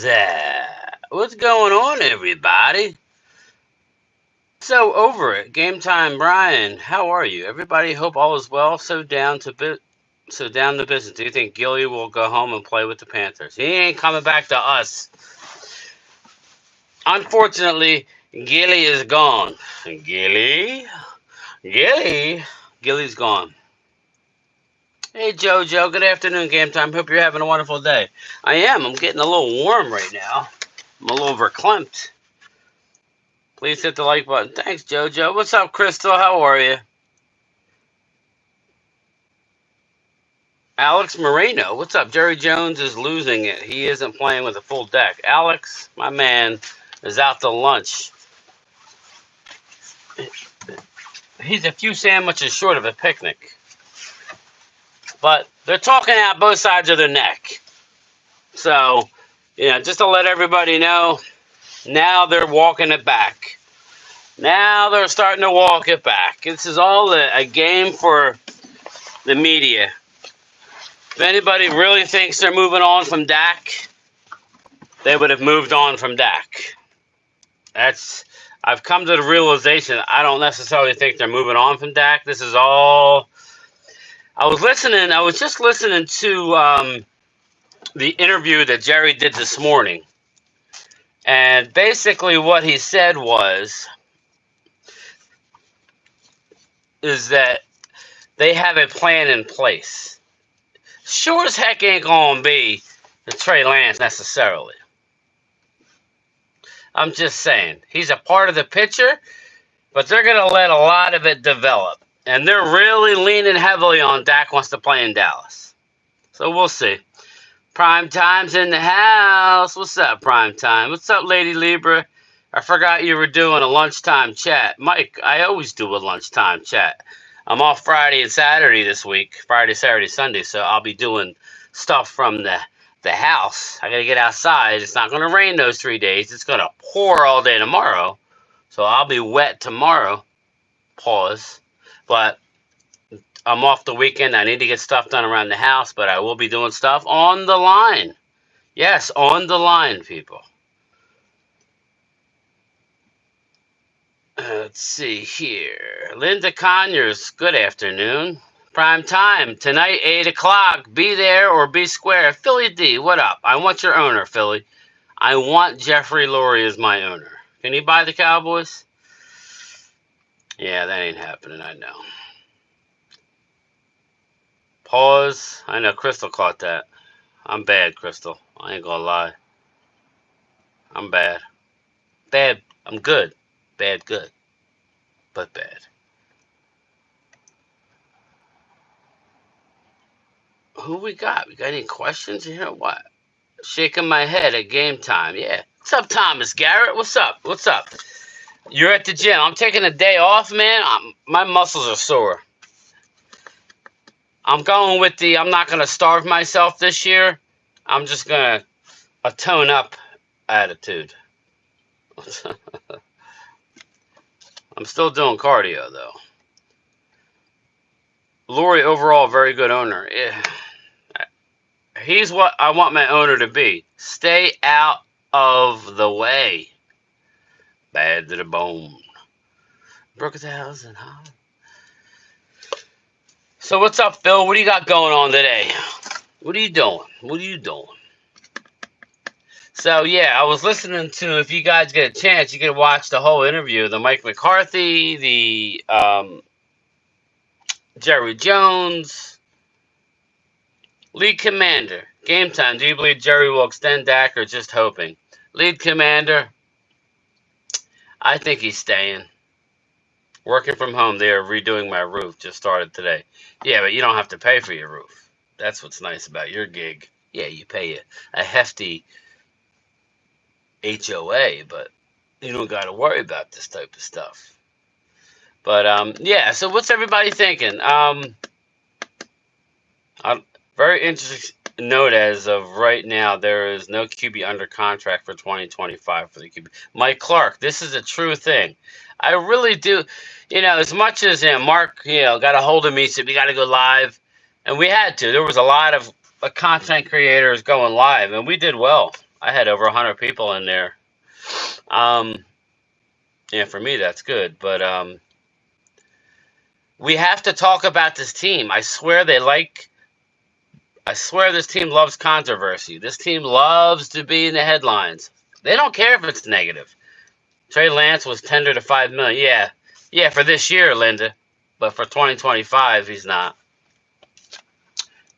That. What's going on, everybody? So over it, game time, Brian. How are you? Everybody, hope all is well. So down to business. Do you think Gilly will go home and play with the Panthers? He ain't coming back to us. Unfortunately, Gilly is gone. Gilly, Gilly, Gilly's gone. Hey Jojo, good afternoon, game time. Hope you're having a wonderful day. I am. I'm getting a little warm right now. I'm a little verklempt. Please hit the like button. Thanks, Jojo. What's up, Crystal? How are you? Alex Moreno. What's up? Jerry Jones is losing it. He isn't playing with a full deck. Alex, my man, is out to lunch. He's a few sandwiches short of a picnic. But they're talking out both sides of their neck. So, just to let everybody know, now they're walking it back. Now they're starting to walk it back. This is all a game for the media. If anybody really thinks they're moving on from Dak, they would have moved on from Dak. I've come to the realization I don't necessarily think they're moving on from Dak. This is all. I was just listening to the interview that Jerry did this morning. And basically what he said is that they have a plan in place. Sure as heck ain't gonna be the Trey Lance necessarily. I'm just saying. He's a part of the picture, but they're gonna let a lot of it develop. And they're really leaning heavily on Dak wants to play in Dallas. So we'll see. Prime Time's in the house. What's up, Prime Time? What's up, Lady Libra? I forgot you were doing a lunchtime chat. Mike, I always do a lunchtime chat. I'm off Friday and Saturday this week. Friday, Saturday, Sunday. So I'll be doing stuff from the house. I got to get outside. It's not going to rain those 3 days. It's going to pour all day tomorrow. So I'll be wet tomorrow. Pause. But I'm off the weekend. I need to get stuff done around the house, but I will be doing stuff on the line. Yes, on the line, people. Let's see here. Linda Conyers, good afternoon. Prime time, tonight, 8 o'clock. Be there or be square. Philly D, what up? I want your owner, Philly. I want Jeffrey Lurie as my owner. Can he buy the Cowboys? Yeah, that ain't happening, I know. Pause. I know Crystal caught that. I'm bad, Crystal. I ain't gonna lie. I'm bad. Bad. I'm good. Bad, good. But bad. Who we got? We got any questions here? What? Shaking my head at game time. Yeah. What's up, Thomas Garrett? What's up? What's up? You're at the gym. I'm taking a day off, man. My muscles are sore. I'm going with I'm not going to starve myself this year. I'm just going to a tone up attitude. I'm still doing cardio, though. Lurie, overall, very good owner. Yeah. He's what I want my owner to be. Stay out of the way. Bad to the bone. Broke 1,000 high. So what's up, Phil? What do you got going on today? What are you doing? What are you doing? So, yeah, I was listening to, if you guys get a chance, you can watch the whole interview. The Mike McCarthy, the Jerry Jones, lead commander. Game time. Do you believe Jerry will extend Dak or just hoping? Lead commander. I think he's staying. Working from home, they are redoing my roof. Just started today. Yeah, but you don't have to pay for your roof. That's what's nice about your gig. Yeah, you pay a hefty HOA, but you don't got to worry about this type of stuff. But, yeah, so what's everybody thinking? Very interesting note as of right now, there is no QB under contract for 2025 for the QB. Mike Clark, this is a true thing. I really do, as much as Mark, got a hold of me, said we got to go live, and we had to. There was a lot of content creators going live, and we did well. I had over 100 people in there. Yeah, for me that's good. But we have to talk about this team. I swear this team loves controversy. This team loves to be in the headlines. They don't care if it's negative. Trey Lance was tendered to $5 million. Yeah, yeah, for this year, Linda, but for 2025, he's not.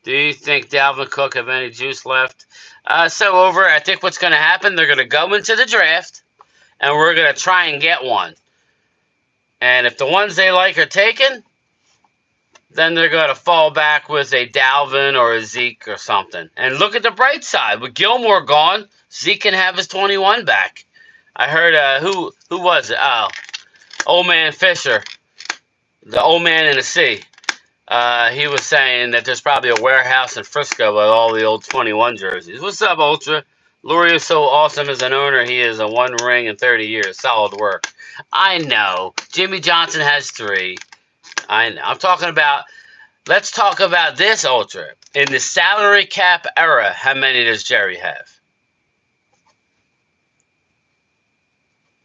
Do you think Dalvin Cook have any juice left? I think what's going to happen, they're going to go into the draft, and we're going to try and get one. And if the ones they like are taken, then they're going to fall back with a Dalvin or a Zeke or something. And look at the bright side. With Gilmore gone, Zeke can have his 21 back. I heard, who was it? Oh, old man Fisher, the old man in the sea. He was saying that there's probably a warehouse in Frisco with all the old 21 jerseys. What's up, Ultra? Lurie is so awesome as an owner. He is a 1 ring in 30 years. Solid work. I know. Jimmy Johnson has 3. I know. Let's talk about this, Ultra. In the salary cap era, how many does Jerry have?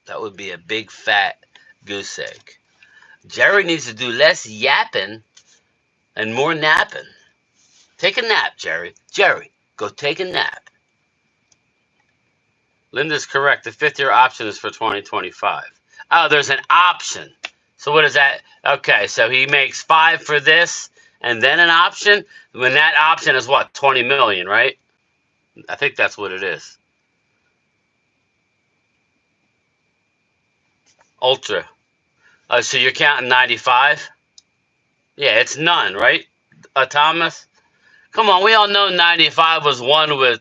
That would be a big fat goose egg. Jerry needs to do less yapping and more napping. Take a nap, Jerry. Jerry, go take a nap. Linda's correct. The 5th-year option is for 2025. Oh, there's an option. So what is that? Okay, so he makes 5 for this and then an option. When that option is what? 20 million, right? I think that's what it is. Ultra. So you're counting 95? Yeah, it's none, right? Thomas? Come on, we all know 95 was won with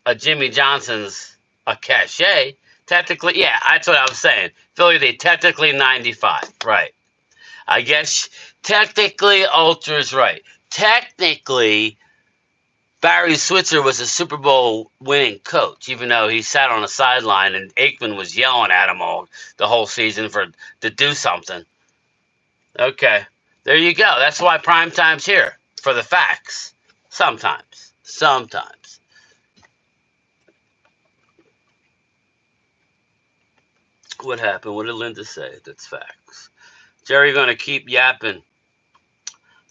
a Jimmy Johnson's a cachet. Technically, yeah, that's what I was saying. Philly, they technically 95, right? I guess technically Ultra's right. Technically, Barry Switzer was a Super Bowl winning coach, even though he sat on the sideline and Aikman was yelling at him all the whole season to do something. Okay, there you go. That's why Primetime's here, for the facts. Sometimes. What happened? What did Linda say? That's facts. Jerry gonna keep yapping.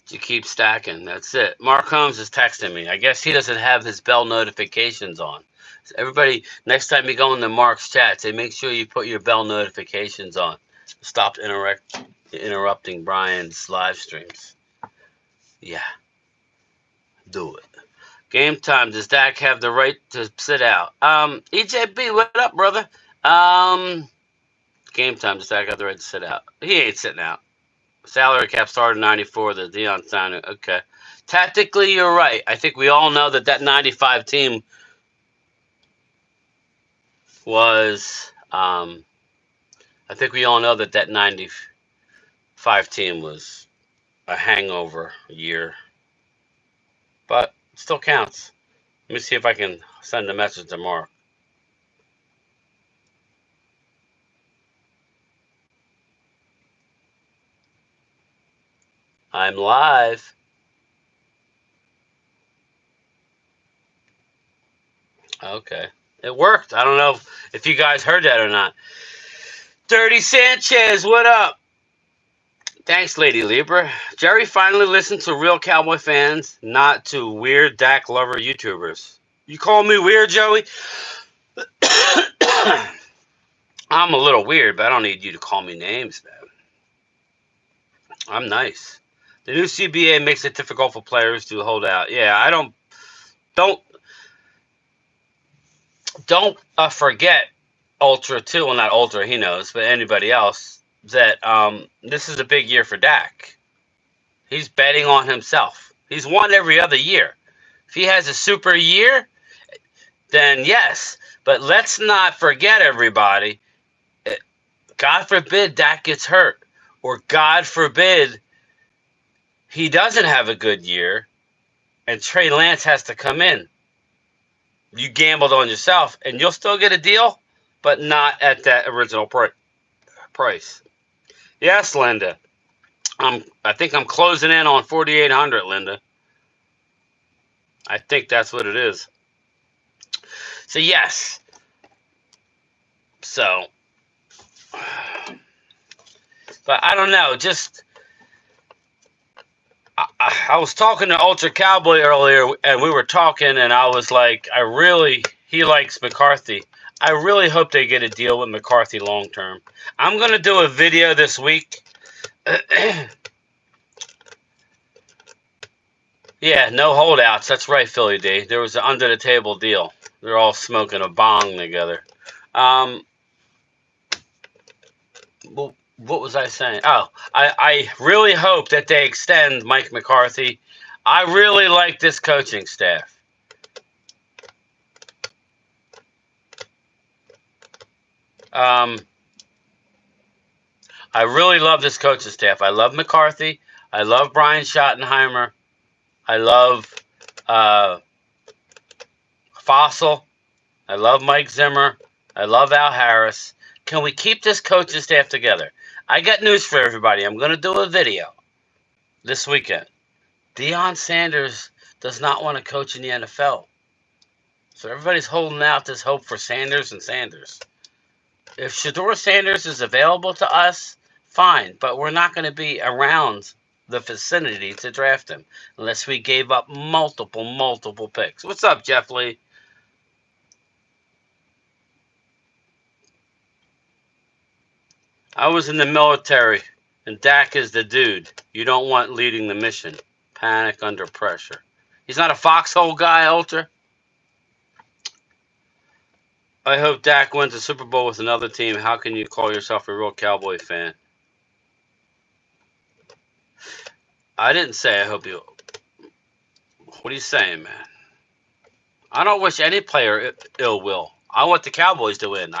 You keep stacking. That's it. Mark Holmes is texting me. I guess he doesn't have his bell notifications on. So everybody, next time you go into Mark's chat, say make sure you put your bell notifications on. Stop interrupting Brian's live streams. Yeah. Do it. Game time. Does Dak have the right to sit out? EJB, what up, brother? Game time. Does Dak have the right to sit out? He ain't sitting out. Salary cap started in 94. The Deion signing. Okay. Tactically, you're right. I think we all know that 95 team was. I think we all know that 95 team was a hangover year. But it still counts. Let me see if I can send a message to Mark. I'm live. Okay. It worked. I don't know if you guys heard that or not. Dirty Sanchez, what up? Thanks, Lady Libra. Jerry finally listened to real Cowboy fans, not to weird Dak lover YouTubers. You call me weird, Joey? I'm a little weird, but I don't need you to call me names, man. I'm nice. The new CBA makes it difficult for players to hold out. Yeah, I don't forget Ultra too. Well, not Ultra, he knows, but anybody else that this is a big year for Dak. He's betting on himself. He's won every other year. If he has a super year, then yes. But let's not forget, everybody. God forbid Dak gets hurt, or God forbid he doesn't have a good year, and Trey Lance has to come in. You gambled on yourself, and you'll still get a deal, but not at that original price. Yes, Linda. I think I'm closing in on 4,800, Linda. I think that's what it is. So yes. So, but I don't know. Just I was talking to Ultra Cowboy earlier, and we were talking, and I was like, he likes McCarthy. I really hope they get a deal with McCarthy long term. I'm gonna do a video this week. Yeah, no holdouts. That's right, Philly D. There was an under the table deal. They're all smoking a bong together. Well, what was I saying? Oh, I really hope that they extend Mike McCarthy. I really like this coaching staff. I really love this coaching staff. I love McCarthy. I love Brian Schottenheimer. I love Fossil. I love Mike Zimmer. I love Al Harris. Can we keep this coaching staff together? I got news for everybody. I'm going to do a video this weekend. Deion Sanders does not want to coach in the NFL. So everybody's holding out this hope for Sanders and Sanders. If Shedeur Sanders is available to us, fine. But we're not going to be around the vicinity to draft him unless we gave up multiple picks. What's up, Jeff Lee? I was in the military, and Dak is the dude you don't want leading the mission. Panic under pressure. He's not a foxhole guy, Ultra. I hope Dak wins a Super Bowl with another team. How can you call yourself a real Cowboy fan? I didn't say I hope you... What are you saying, man? I don't wish any player ill will. I want the Cowboys to win.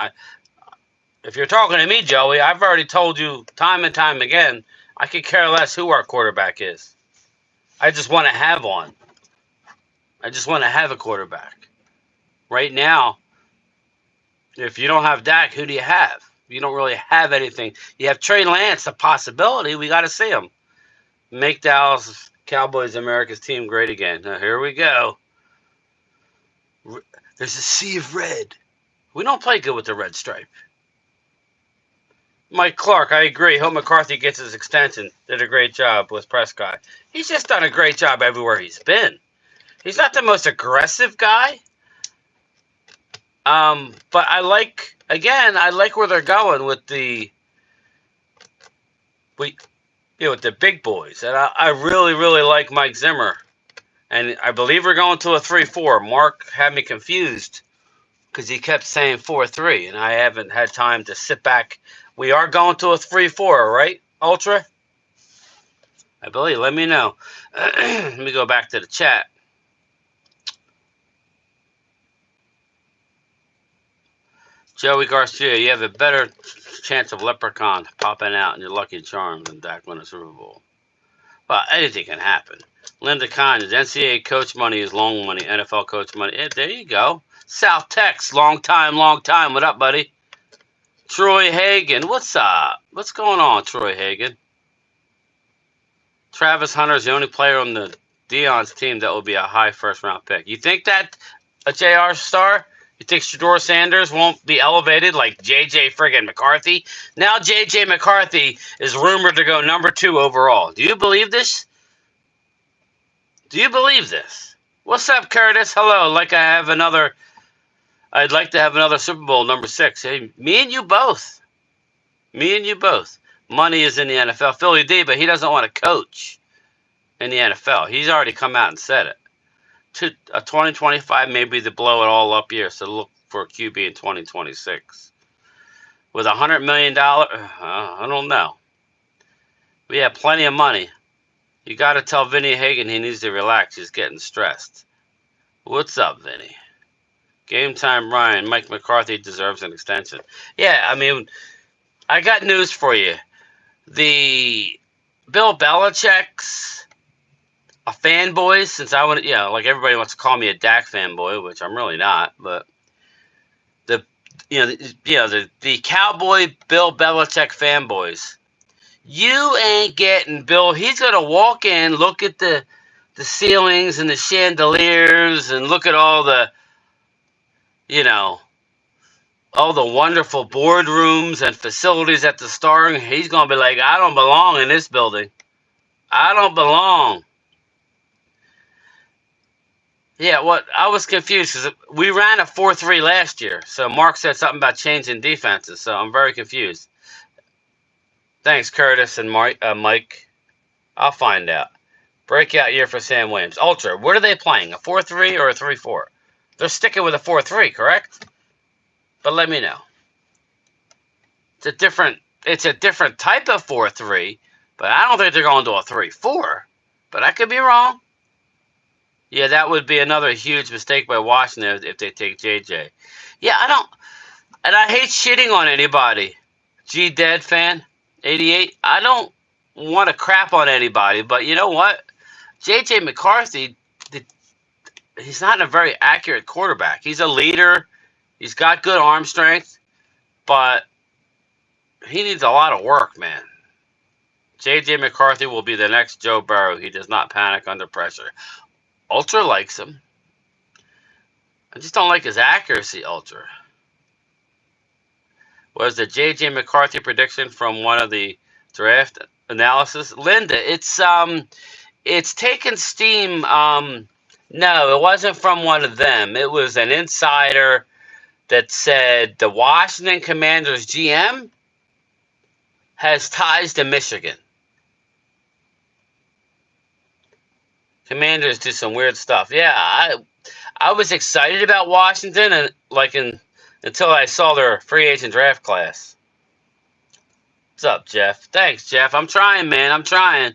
If you're talking to me, Joey, I've already told you time and time again, I could care less who our quarterback is. I just want to have one. I just want to have a quarterback. Right now, if you don't have Dak, who do you have? You don't really have anything. You have Trey Lance, a possibility. We got to see him. Make Dallas Cowboys America's team great again. Now, here we go. There's a sea of red. We don't play good with the red stripe. Mike Clark, I agree. Hope McCarthy gets his extension. Did a great job with Prescott. He's just done a great job everywhere he's been. He's not the most aggressive guy. But I like where they're going with the big boys. And I really like Mike Zimmer. And I believe we're going to a 3-4. Mark had me confused because he kept saying 4-3, and I haven't had time to sit back. We are going to a 3-4, right, Ultra? I believe. Let me know. Let me go back to the chat. Joey Garcia, you have a better chance of Leprechaun popping out in your Lucky Charms than Dak winning a Super Bowl. Well, anything can happen. Linda Conyers, NCAA coach money is long money. NFL coach money. There you go. South Tex, long time. What up, buddy? Troy Hagan, what's up? What's going on, Troy Hagan? Travis Hunter is the only player on the Deion's team that will be a high first-round pick. You think that a JR star? You think Shedeur Sanders won't be elevated like J.J. friggin' McCarthy? Now J.J. McCarthy is rumored to go number 2 overall. Do you believe this? What's up, Curtis? Hello. I'd like to have another Super Bowl number 6. Hey, me and you both. Money is in the NFL. Philly D, but he doesn't want to coach in the NFL. He's already come out and said it. A 2025 may be the blow it all up year, so look for a QB in 2026. With $100 million, I don't know. We have plenty of money. You got to tell Vinny Hagan he needs to relax. He's getting stressed. What's up, Vinny? Game time, Ryan. Mike McCarthy deserves an extension. Yeah, I mean, I got news for you. The Bill Belichick's a fanboy, since I want to, like everybody wants to call me a Dak fanboy, which I'm really not, but the Cowboy Bill Belichick fanboys, you ain't getting Bill. He's gonna walk in, look at the ceilings and the chandeliers, and look at all the you know, all the wonderful boardrooms and facilities at the Star, he's going to be like, I don't belong in this building. I don't belong. Yeah, what I was confused because we ran a 4-3 last year. So Mark said something about changing defenses. So I'm very confused. Thanks, Curtis and Mike. I'll find out. Breakout year for Sam Williams. Ultra, what are they playing? A 4-3 or a 3-4? They're sticking with a 4-3, correct? But let me know. It's a different type of 4-3, but I don't think they're going to a 3-4. But I could be wrong. Yeah, that would be another huge mistake by Washington if they take JJ. Yeah, and I hate shitting on anybody. G Dead fan, 88. I don't want to crap on anybody, but you know what? JJ McCarthy, he's not a very accurate quarterback. He's a leader. He's got good arm strength, but he needs a lot of work, man. JJ McCarthy will be the next Joe Burrow. He does not panic under pressure. Ultra likes him. I just don't like his accuracy, Ultra. Was the JJ McCarthy prediction from one of the draft analysis? Linda, it's taken steam. No, it wasn't from one of them. It was an insider that said the Washington Commanders GM has ties to Michigan. Commanders do some weird stuff. Yeah, I was excited about Washington until I saw their free agent draft class. What's up, Jeff? Thanks, Jeff. I'm trying, man. I'm trying.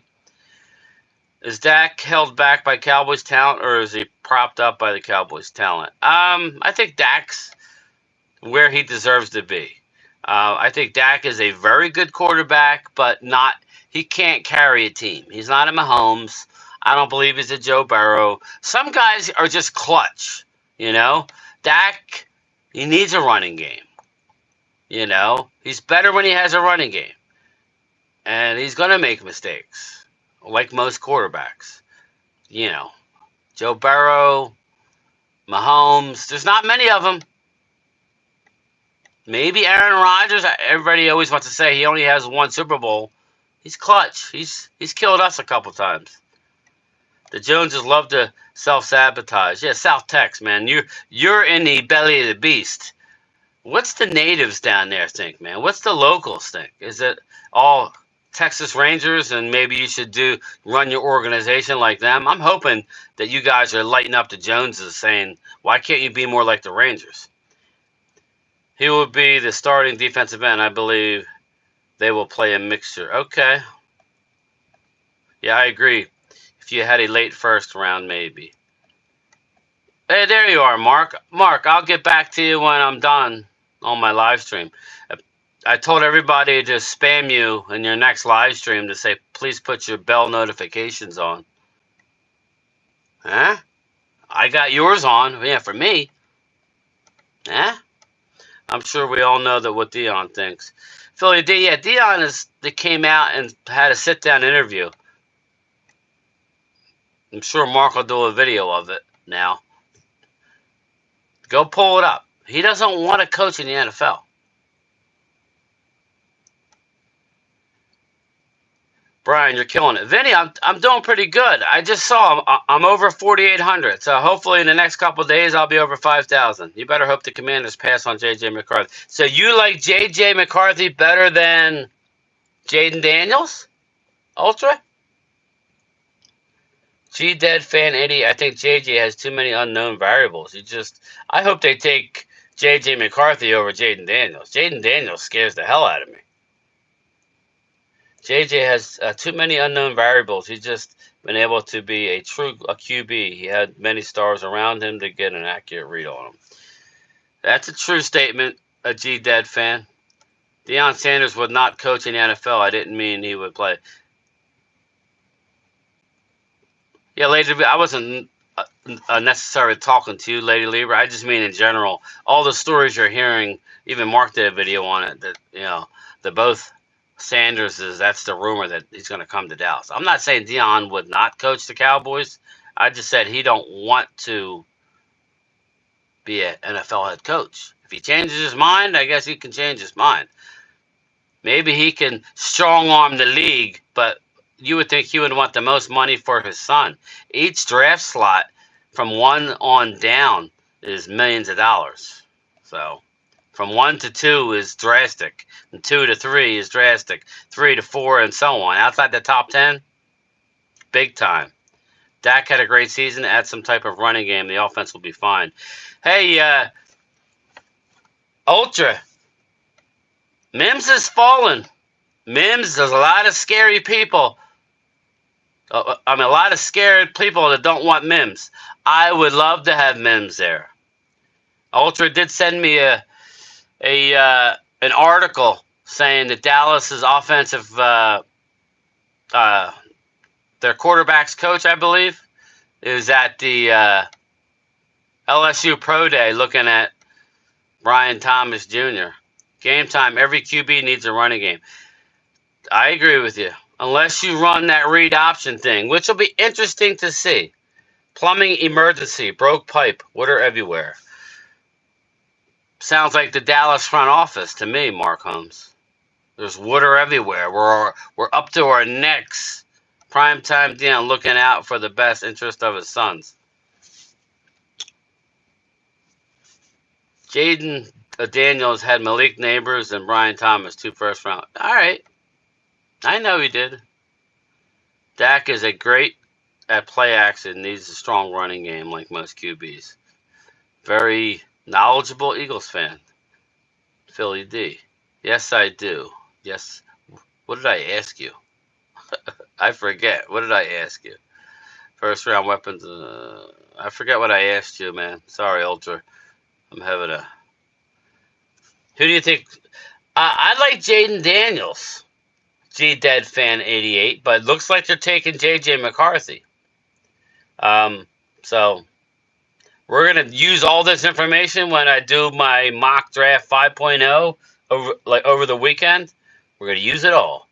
Is Dak held back by Cowboys talent, or is he propped up by the Cowboys talent? I think Dak's where he deserves to be. I think Dak is a very good quarterback, but he can't carry a team. He's not a Mahomes. I don't believe he's a Joe Burrow. Some guys are just clutch, you know. Dak, he needs a running game. You know, he's better when he has a running game. And he's going to make mistakes, like most quarterbacks. You know, Joe Burrow, Mahomes, there's not many of them. Maybe Aaron Rodgers. Everybody always wants to say he only has one Super Bowl. He's clutch. He's killed us a couple times. The Joneses love to self-sabotage. Yeah, South Tex, man. You're in the belly of the beast. What's the natives down there think, man? What's the locals think? Is it all Texas Rangers and maybe you should run your organization like them? I'm hoping that you guys are lighting up the Joneses saying, why can't you be more like the Rangers? He will be the starting defensive end. I believe they will play a mixture. Okay. Yeah, I agree. If you had a late first round, maybe. Hey, there you are, Mark. Mark, I'll get back to you when I'm done on my live stream. I told everybody to spam you in your next live stream to say, please put your bell notifications on. Huh? I got yours on. Yeah, for me. Huh? I'm sure we all know what Dion thinks. Philly D, yeah, Dion came out and had a sit-down interview. I'm sure Mark will do a video of it now. Go pull it up. He doesn't want to coach in the NFL. Brian, you're killing it. Vinny, I'm doing pretty good. I just saw I'm over 4,800. So hopefully in the next couple of days I'll be over 5,000. You better hope the Commanders pass on J.J. McCarthy. So you like J.J. McCarthy better than Jaden Daniels? Ultra? G-Dead fan 80. I think J.J. has too many unknown variables. I hope they take J.J. McCarthy over Jaden Daniels. Jaden Daniels scares the hell out of me. JJ has too many unknown variables. He's just been able to be a QB. He had many stars around him to get an accurate read on him. That's a true statement, a G-Dead fan. Deion Sanders would not coach in the NFL. I didn't mean he would play. Yeah, Lady Libra, I wasn't necessarily talking to you, Lady Libra. I just mean in general. All the stories you're hearing, even Mark did a video on it, that both Sanders that's the rumor that he's going to come to Dallas. I'm not saying Deion would not coach the Cowboys. I just said he don't want to be an NFL head coach. If he changes his mind, I guess he can change his mind. Maybe he can strong arm the league, but you would think he would want the most money for his son. Each draft slot from 1 on down is millions of dollars. So from 1 to 2 is drastic, and 2 to 3 is drastic, 3 to 4 and so on. Outside the top 10, big time. Dak had a great season. Add some type of running game, the offense will be fine. Hey, Ultra, Mims has fallen. Mims, there's a lot of scary people. A lot of scared people that don't want Mims. I would love to have Mims there. Ultra did send me an article saying that Dallas's offensive, their quarterback's coach, I believe, is at the LSU Pro Day looking at Brian Thomas Jr. Game time, every QB needs a running game. I agree with you. Unless you run that read option thing, which will be interesting to see. Plumbing emergency, broke pipe, water everywhere. Sounds like the Dallas front office to me, Mark Holmes. There's water everywhere. We're up to our necks. Primetime Dion looking out for the best interest of his sons. Jaden Daniels had Malik Neighbors and Brian Thomas, 2 first round. All right. I know he did. Dak is a great at play action, needs a strong running game like most QBs. Very knowledgeable Eagles fan. Philly D. Yes, I do. Yes. What did I ask you? I forget. What did I ask you? First round weapons. I forget what I asked you, man. Sorry, Ultra. I'm having a... Who do you think? I like Jaden Daniels. G-Dead Fan 88, but looks like they're taking J.J. McCarthy. So we're going to use all this information when I do my mock draft 5.0 over the weekend. We're going to use it all.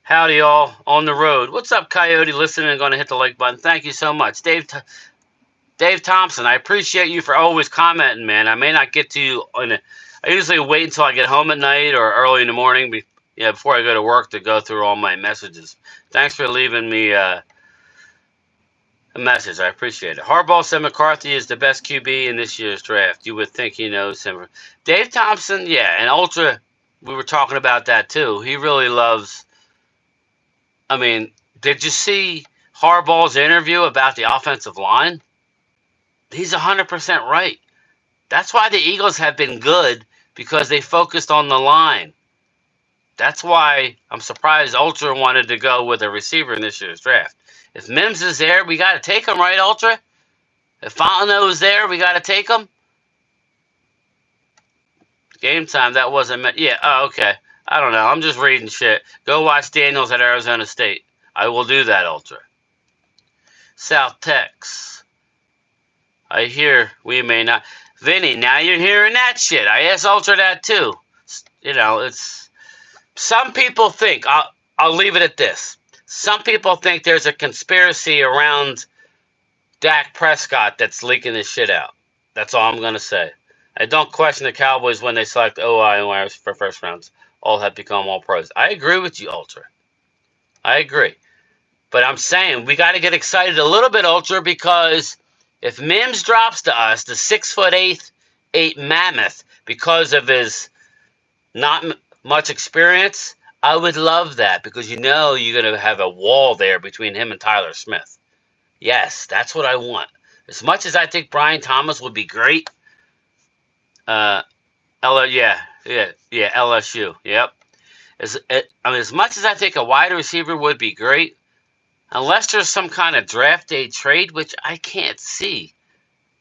Howdy, y'all. On the road. What's up, Coyote? Listening and going to hit the like button. Thank you so much. Dave Thompson, I appreciate you for always commenting, man. I may not get to you I usually wait until I get home at night or early in the morning before I go to work to go through all my messages. Thanks for leaving me a message. I appreciate it. Harbaugh said McCarthy is the best QB in this year's draft. You would think he knows him. Dave Thompson, yeah, and Ultra, we were talking about that too. He really loves... I mean, did you see Harbaugh's interview about the offensive line? He's 100% right. That's why the Eagles have been good, because they focused on the line. That's why I'm surprised Ultra wanted to go with a receiver in this year's draft. If Mims is there, we got to take him, right, Ultra? If Fontenot is there, we got to take him? Game time, that wasn't... Yeah, oh, okay. I don't know. I'm just reading shit. Go watch Daniels at Arizona State. I will do that, Ultra. South Tex. I hear we may not... Vinny, now you're hearing that shit. I asked Ultra that too. You know, it's... Some people think... I'll leave it at this. Some people think there's a conspiracy around Dak Prescott that's leaking this shit out. That's all I'm going to say. I don't question the Cowboys when they select OI for first rounds. All have become all pros. I agree with you, Ultra. I agree. But I'm saying we got to get excited a little bit, Ultra, because if Mims drops to us, the 6'8" mammoth, because of his not much experience, I would love that, because you know you're going to have a wall there between him and Tyler Smith. Yes, that's what I want. As much as I think Brian Thomas would be great, LSU. Yep. As much as I think a wide receiver would be great, unless there's some kind of draft day trade, which I can't see.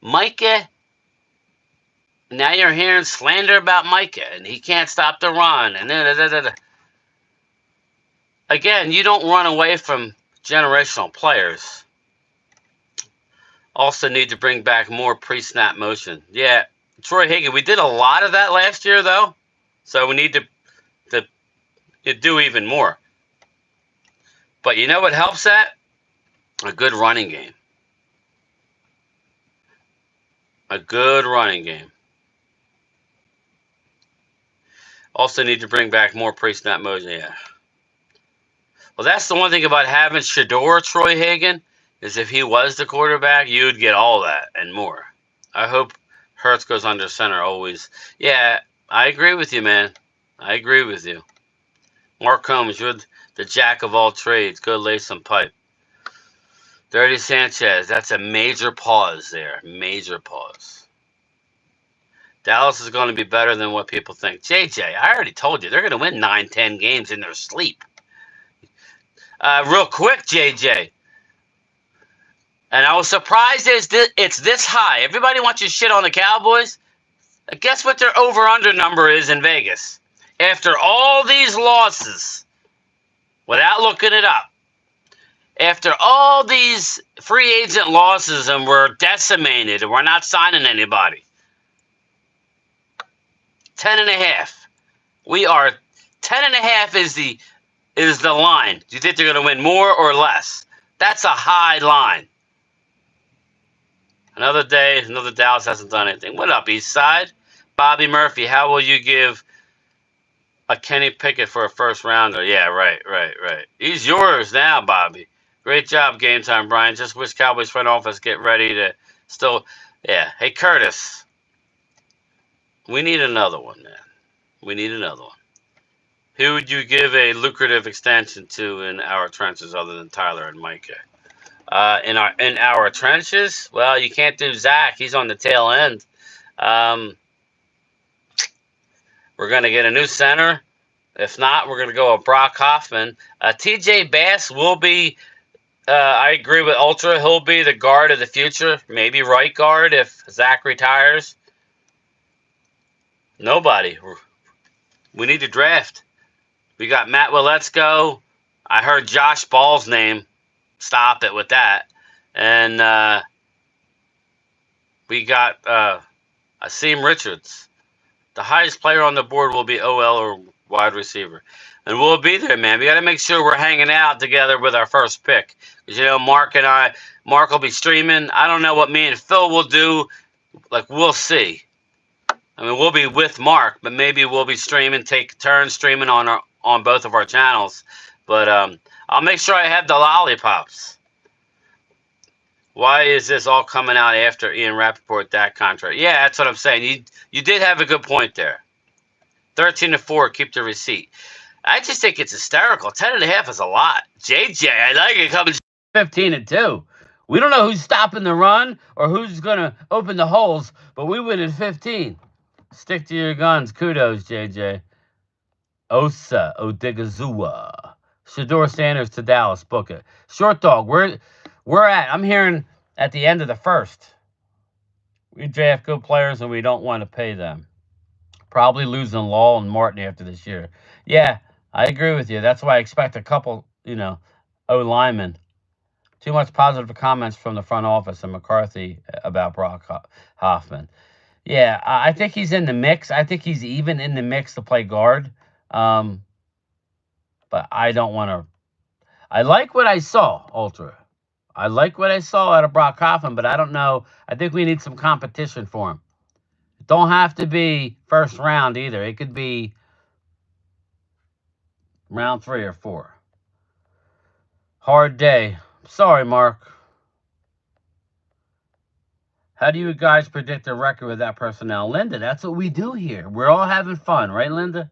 Micah, now you're hearing slander about Micah, and he can't stop the run, and Again, you don't run away from generational players. Also need to bring back more pre-snap motion. Yeah, Troy Higgins, we did a lot of that last year, though, so we need to do even more. But you know what helps that? A good running game. A good running game. Also need to bring back more pre-snap motion. Yeah. Well, that's the one thing about having Shador Troy Hagan is if he was the quarterback, you'd get all that and more. I hope Hurts goes under center always. Yeah, I agree with you, man. I agree with you. Mark Combs, you're the jack of all trades. Go lay some pipe. Dirty Sanchez, that's a major pause there. Major pause. Dallas is going to be better than what people think. JJ, I already told you, they're going to win 9-10 games in their sleep. Real quick, JJ. And I was surprised it's this high. Everybody wants to shit on the Cowboys. Guess what their over-under number is in Vegas? After all these losses, without looking it up, after all these free agent losses and we're decimated and we're not signing anybody, 10.5. We are 10.5 is the line. Do you think they're going to win more or less? That's a high line. Another day, another Dallas hasn't done anything. What up, East Side? Bobby Murphy, how will you give a Kenny Pickett for a first rounder? Yeah, right. He's yours now, Bobby. Great job, Game Time, Brian. Just wish Cowboys front office get ready to still. Yeah. Hey, Curtis. We need another one, man. We need another one. Who would you give a lucrative extension to in our trenches other than Tyler and Micah? In our trenches, well, you can't do Zach. He's on the tail end. We're going to get a new center. If not, we're going to go with Brock Hoffman. TJ Bass will be, I agree with Ultra, he'll be the guard of the future. Maybe right guard if Zach retires. Nobody. We need to draft. We got Matt Willetsko. I heard Josh Ball's name. Stop it with that. And we got Asim Richards. The highest player on the board will be OL or wide receiver. And we'll be there, man. We got to make sure we're hanging out together with our first pick. Because, Mark will be streaming. I don't know what me and Phil will do. Like, we'll see. I mean, we'll be with Mark, but maybe we'll be streaming, take turns streaming on both of our channels. But I'll make sure I have the lollipops. Why is this all coming out after Ian Rappaport, that contract? Yeah, that's what I'm saying. You did have a good point there. 13-4, keep the receipt. I just think it's hysterical. 10.5 is a lot. JJ, I like it coming 15-2. We don't know who's stopping the run or who's going to open the holes, but we win at 15. Stick to your guns. Kudos, JJ. Osa Odigazua. Shador Sanders to Dallas. Book it. Short dog. We're at. I'm hearing at the end of the first. We draft good players and we don't want to pay them. Probably losing Law and Martin after this year. Yeah, I agree with you. That's why I expect a couple, O-linemen. Too much positive comments from the front office and McCarthy about Brock Hoffman. Yeah, I think he's in the mix. I think he's even in the mix to play guard. But I don't want to. I like what I saw, Ultra. I like what I saw out of Brock Hoffman, but I don't know. I think we need some competition for him. It don't have to be first round either. It could be round 3 or 4. Hard day. Sorry, Mark. How do you guys predict a record with that personnel? Linda, that's what we do here. We're all having fun, right, Linda?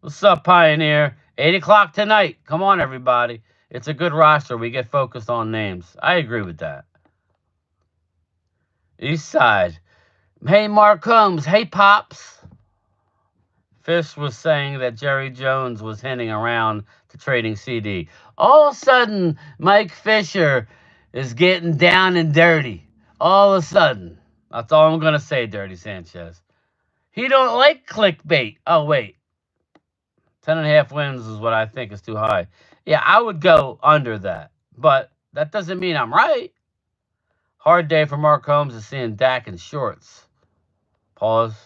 What's up, Pioneer? 8 o'clock tonight. Come on, everybody. It's a good roster. We get focused on names. I agree with that. East Side. Hey, Mark Combs. Hey, Pops. Fish was saying that Jerry Jones was hinting around to trading CD. All of a sudden, Mike Fisher is getting down and dirty. All of a sudden. That's all I'm going to say, Dirty Sanchez. He don't like clickbait. Oh, wait. 10.5 wins is what I think is too high. Yeah, I would go under that. But that doesn't mean I'm right. Hard day for Mark Holmes is seeing Dak in shorts. Pause.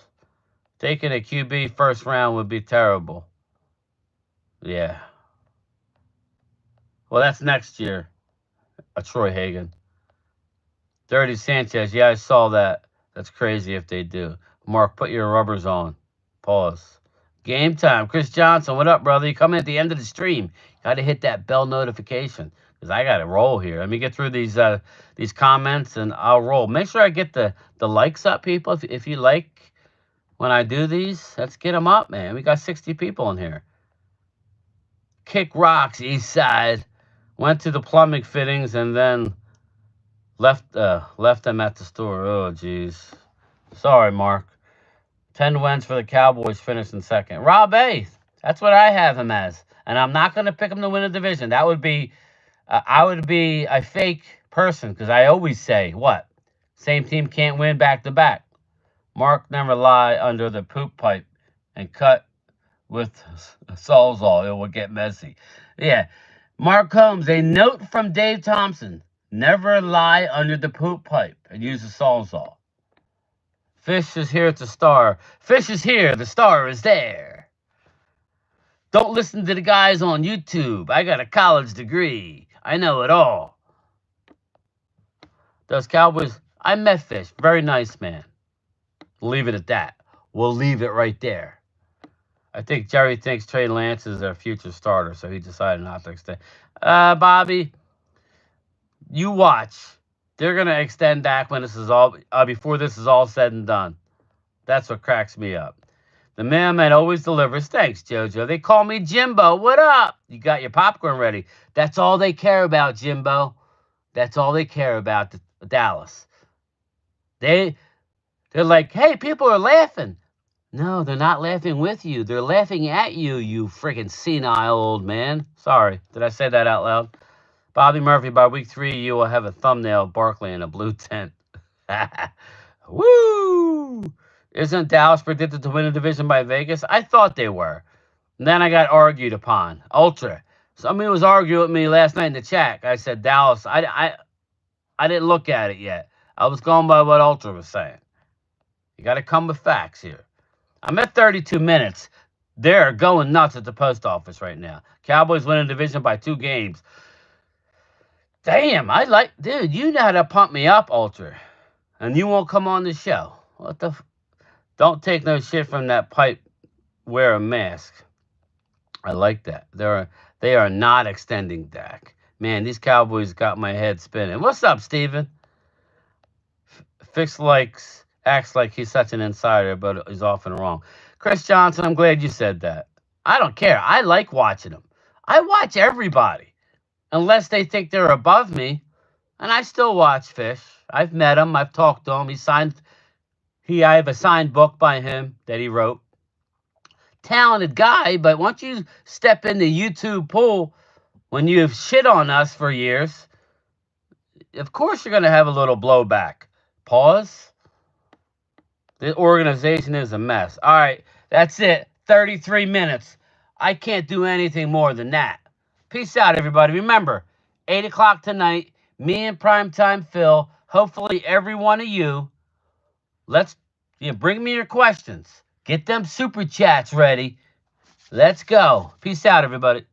Taking a QB first round would be terrible. Yeah. Well, that's next year. A Troy Hagan. Dirty Sanchez. Yeah, I saw that. That's crazy if they do. Mark, put your rubbers on. Pause. Game time. Chris Johnson, what up, brother? You coming at the end of the stream. Got to hit that bell notification because I got to roll here. Let me get through these comments and I'll roll. Make sure I get the likes up, people. If you like when I do these, let's get them up, man. We got 60 people in here. Kick rocks, East Side. Went to the plumbing fittings and then left them at the store. Oh, jeez. Sorry, Mark. 10 wins for the Cowboys, finished in second. Rob A. That's what I have him as. And I'm not going to pick him to win a division. That would be, I would be a fake person because I always say, what? Same team can't win back-to-back. Mark never lie under the poop pipe and cut with Sawzall. It will get messy. Yeah. Mark Holmes, a note from Dave Thompson. Never lie under the poop pipe and use a Sawzall. Fish is here to star. Fish is here. The star is there. Don't listen to the guys on YouTube. I got a college degree. I know it all. Those Cowboys, I met Fish. Very nice man. Leave it at that. We'll leave it right there. I think Jerry thinks Trey Lance is their future starter, so he decided not to extend. Bobby, you watch. They're going to extend Dak when this is all, before this is all said and done. That's what cracks me up. The mailman always delivers. Thanks, JoJo. They call me Jimbo. What up? You got your popcorn ready. That's all they care about, Jimbo. That's all they care about, Dallas. They're like, hey, people are laughing. No, they're not laughing with you. They're laughing at you, you freaking senile old man. Sorry, did I say that out loud? Bobby Murphy, by week 3, you will have a thumbnail of Barkley in a blue tent. Woo! Isn't Dallas predicted to win a division by Vegas? I thought they were. And then I got argued upon. Ultra. Somebody was arguing with me last night in the chat. I said, Dallas, I didn't look at it yet. I was going by what Ultra was saying. You got to come with facts here. I'm at 32 minutes. They're going nuts at the post office right now. Cowboys win a division by 2 games. Damn, dude, you know how to pump me up, Ultra. And you won't come on the show. What the don't take no shit from that pipe. Wear a mask. I like that. They are not extending Dak. Man, these Cowboys got my head spinning. What's up, Steven? Acts like he's such an insider, but he's often wrong. Chris Johnson, I'm glad you said that. I don't care. I like watching them. I watch everybody. Unless they think they're above me. And I still watch Fish. I've met him. I've talked to him. I have a signed book by him that he wrote. Talented guy, but once you step in the YouTube pool, when you've shit on us for years, of course you're going to have a little blowback. Pause. The organization is a mess. All right, that's it. 33 minutes. I can't do anything more than that. Peace out, everybody. Remember, 8 o'clock tonight, me and Primetime Phil, hopefully every one of you, bring me your questions. Get them super chats ready. Let's go. Peace out, everybody.